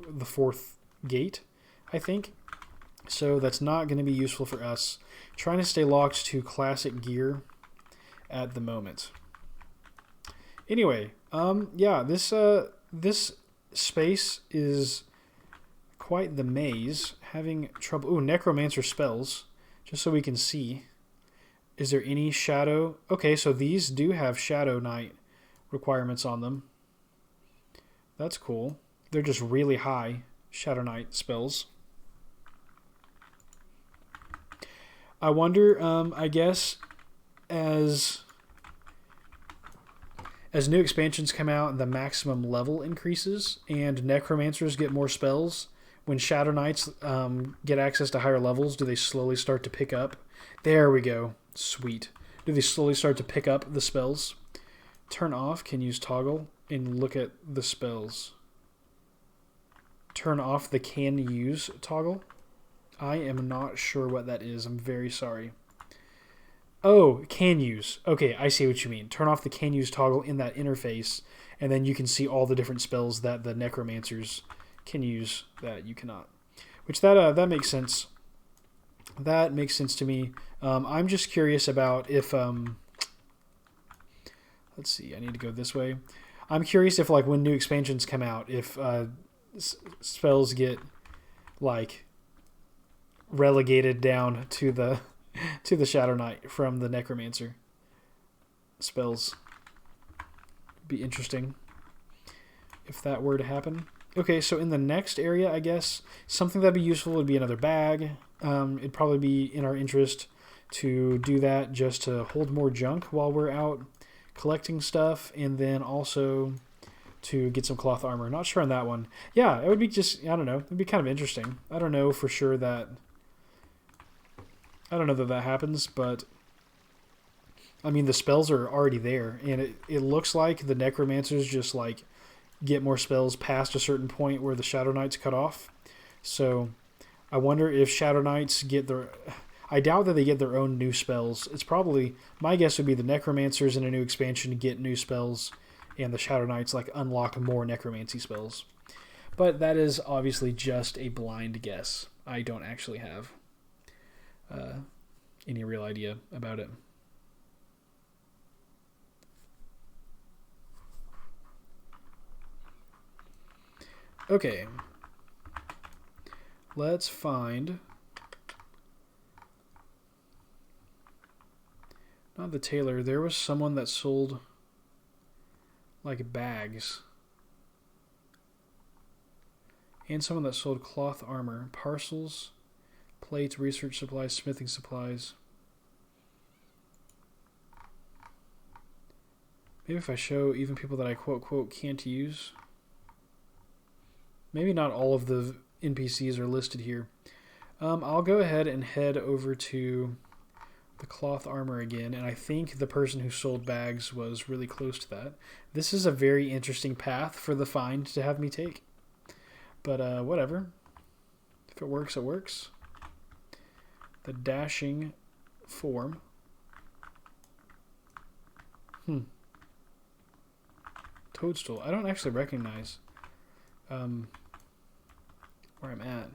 the fourth gate, I think. So that's not going to be useful for us. Trying to stay locked to classic gear at the moment. Anyway, yeah, this space is quite the maze. Having trouble. Ooh, Necromancer spells, just so we can see. Is there any shadow? Okay, so these do have Shadow Knight requirements on them. That's cool. They're just really high Shadow Knight spells. I wonder, I guess, as new expansions come out, the maximum level increases, and Necromancers get more spells. When Shadow Knights get access to higher levels, do they slowly start to pick up? There we go. Sweet. Do they slowly start to pick up the spells? Turn off, can use toggle, and look at the spells. Turn off the can use toggle. I am not sure what that is. I'm very sorry. Oh, can use. Okay, I see what you mean. Turn off the can use toggle in that interface, and then you can see all the different spells that the Necromancers can use that you cannot. Which that makes sense. That makes sense to me. I'm just curious about if let's see. I need to go this way. I'm curious if like when new expansions come out, if spells get like relegated down to the Shadow Knight from the Necromancer spells. Be interesting if that were to happen. Okay, so in the next area, I guess something that'd be useful would be another bag. It'd probably be in our interest to do that just to hold more junk while we're out collecting stuff, and then also to get some cloth armor. Not sure on that one. Yeah, it would be just, I don't know, it'd be kind of interesting. I don't know for sure that, I don't know that that happens, but I mean, the spells are already there, and it looks like the necromancers just like get more spells past a certain point where the Shadow Knights cut off. So I wonder if Shadow Knights get their, I doubt that they get their own new spells. It's probably, my guess would be the necromancers in a new expansion get new spells, and the Shadow Knights like unlock more necromancy spells. But that is obviously just a blind guess. I don't actually have any real idea about it. Okay. Let's find... Not the tailor. There was someone that sold like bags. And someone that sold cloth armor, parcels, plates, research supplies, smithing supplies. Maybe if I show even people that I quote can't use. Maybe not all of the NPCs are listed here. I'll go ahead and head over to the cloth armor again, and I think the person who sold bags was really close to that. This is a very interesting path for the find to have me take. But whatever. If it works, it works. The dashing form. Toadstool. I don't actually recognize where I'm at.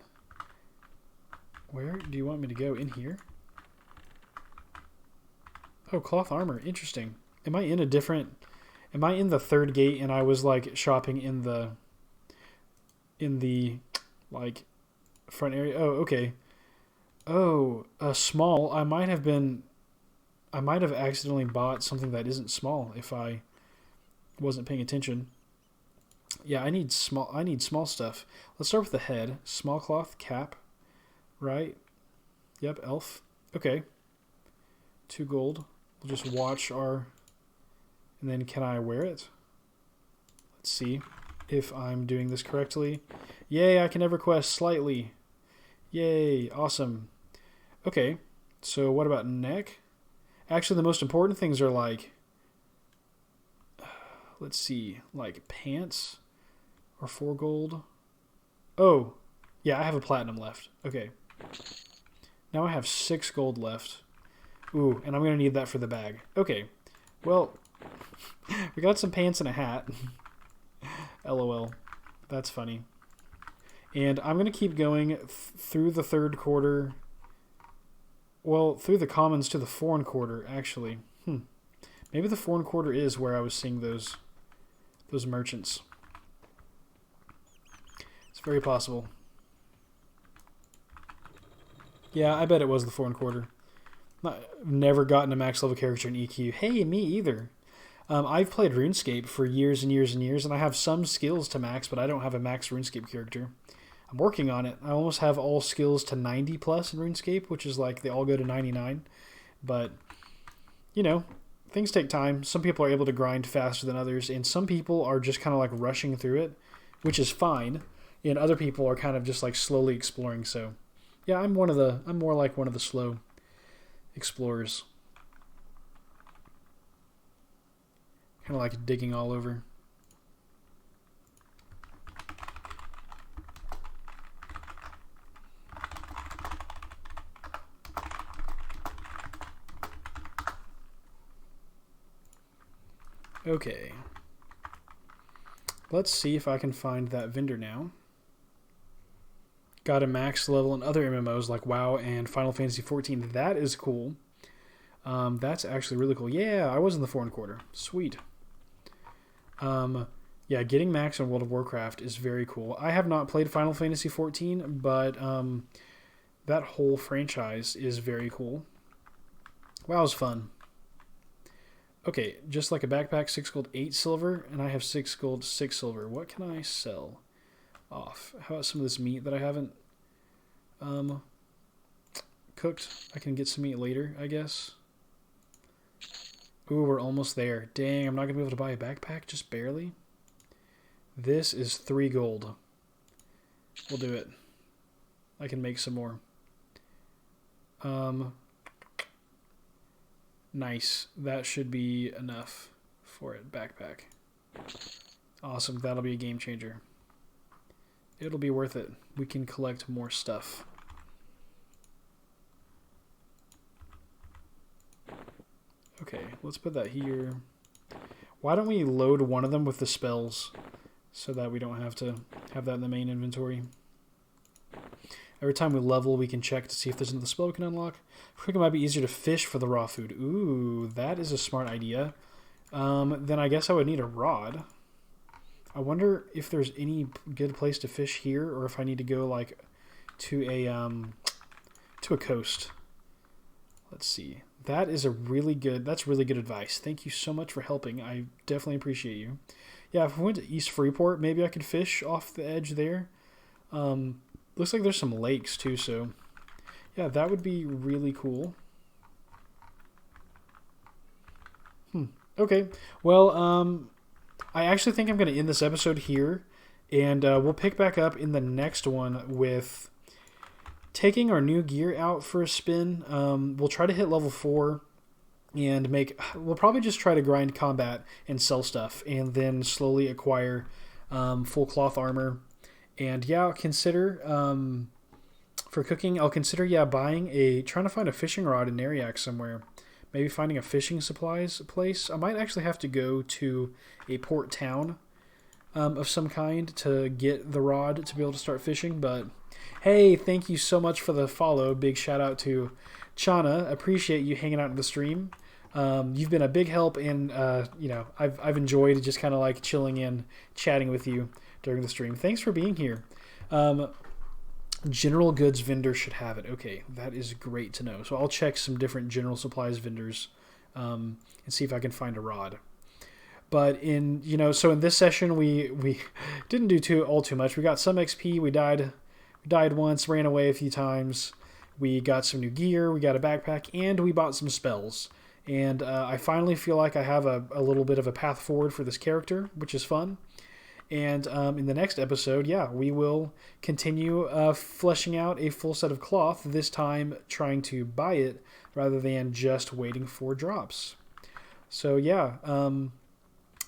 Where do you want me to go? In here? Oh, cloth armor. Interesting. Am I in a different... Am I in the third gate and I was like shopping in the like front area? Oh, okay. Oh, small. I might have accidentally bought something that isn't small if I wasn't paying attention. Yeah, I need small stuff. Let's start with the head. Small cloth cap. Right? Yep, elf. Okay. 2 gold. We'll just watch our... And then can I wear it? Let's see if I'm doing this correctly. Yay, I can EverQuest slightly. Yay, awesome. Okay, so what about neck? Actually, the most important things are like... Let's see, like pants or 4 gold. Oh, yeah, I have a platinum left. Okay. Now I have 6 gold left. Ooh, and I'm going to need that for the bag. Okay, well, we got some pants and a hat. LOL. That's funny. And I'm going to keep going through the third quarter. Well, through the commons to the foreign quarter, actually. Maybe the foreign quarter is where I was seeing those merchants. It's very possible. Yeah, I bet it was the foreign quarter. Never gotten a max level character in EQ. Hey, me either. I've played RuneScape for years and years and years, and I have some skills to max, but I don't have a max RuneScape character. I'm working on it. I almost have all skills to 90 plus in RuneScape, which is like they all go to 99. But, you know, things take time. Some people are able to grind faster than others, and some people are just kind of like rushing through it, which is fine. And other people are kind of just like slowly exploring. So, yeah, I'm more like one of the slow explorers. Kind of like digging all over. Okay. Let's see if I can find that vendor now. Got a max level in other MMOs like WoW and Final Fantasy XIV. That is cool. That's actually really cool. Yeah, I was in the foreign quarter. Sweet. Yeah, getting max in World of Warcraft is very cool. I have not played Final Fantasy XIV, but that whole franchise is very cool. WoW's fun. Okay, just like a backpack, 6 gold, 8 silver, and I have 6 gold, 6 silver. What can I sell off? How about some of this meat that I haven't cooked. I can get some meat later, I guess. Ooh, we're almost there. Dang, I'm not going to be able to buy a backpack, just barely. This is 3 gold. We'll do it. I can make some more. Nice. That should be enough for it. Backpack. Awesome. That'll be a game changer. It'll be worth it. We can collect more stuff. Okay, let's put that here. Why don't we load one of them with the spells so that we don't have to have that in the main inventory? Every time we level, we can check to see if there's another spell we can unlock. I think it might be easier to fish for the raw food. Ooh, that is a smart idea. Then I guess I would need a rod. I wonder if there's any good place to fish here, or if I need to go like to a coast. Let's see. That is that's really good advice. Thank you so much for helping. I definitely appreciate you. Yeah, if we went to East Freeport, maybe I could fish off the edge there. Looks like there's some lakes too, so yeah, that would be really cool. Okay, well, I actually think I'm going to end this episode here, and we'll pick back up in the next one with taking our new gear out for a spin. We'll try to hit level 4 and we'll probably just try to grind combat and sell stuff, and then slowly acquire full cloth armor. And yeah, I'll consider, for cooking, I'll consider, trying to find a fishing rod in Nariak somewhere. Maybe finding a fishing supplies place. I might actually have to go to a port town of some kind to get the rod to be able to start fishing. But hey, thank you so much for the follow. Big shout out to Chana. Appreciate you hanging out in the stream. You've been a big help, and I've enjoyed just kind of like chilling in, chatting with you during the stream. Thanks for being here. General goods vendor should have it. Okay, that is great to know. So I'll check some different general supplies vendors and see if I can find a rod. But in this session we didn't do all too much. We got some XP. We died once, ran away a few times. We got some new gear. We got a backpack, and we bought some spells. And I finally feel like I have a little bit of a path forward for this character, which is fun. And in the next episode, we will continue fleshing out a full set of cloth, this time trying to buy it rather than just waiting for drops. So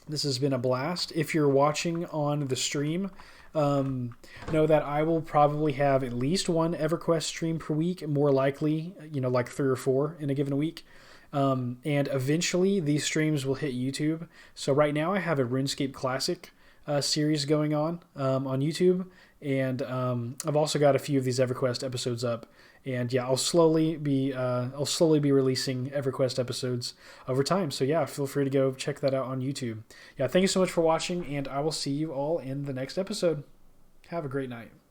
this has been a blast. If you're watching on the stream, know that I will probably have at least one EverQuest stream per week, more likely, like 3 or 4 in a given week. And eventually these streams will hit YouTube. So right now I have a RuneScape Classic series going on YouTube, and I've also got a few of these EverQuest episodes up, and I'll slowly be releasing EverQuest episodes over time. So feel free to go check that out on YouTube. Thank you so much for watching, and I will see you all in the next episode. Have a great night.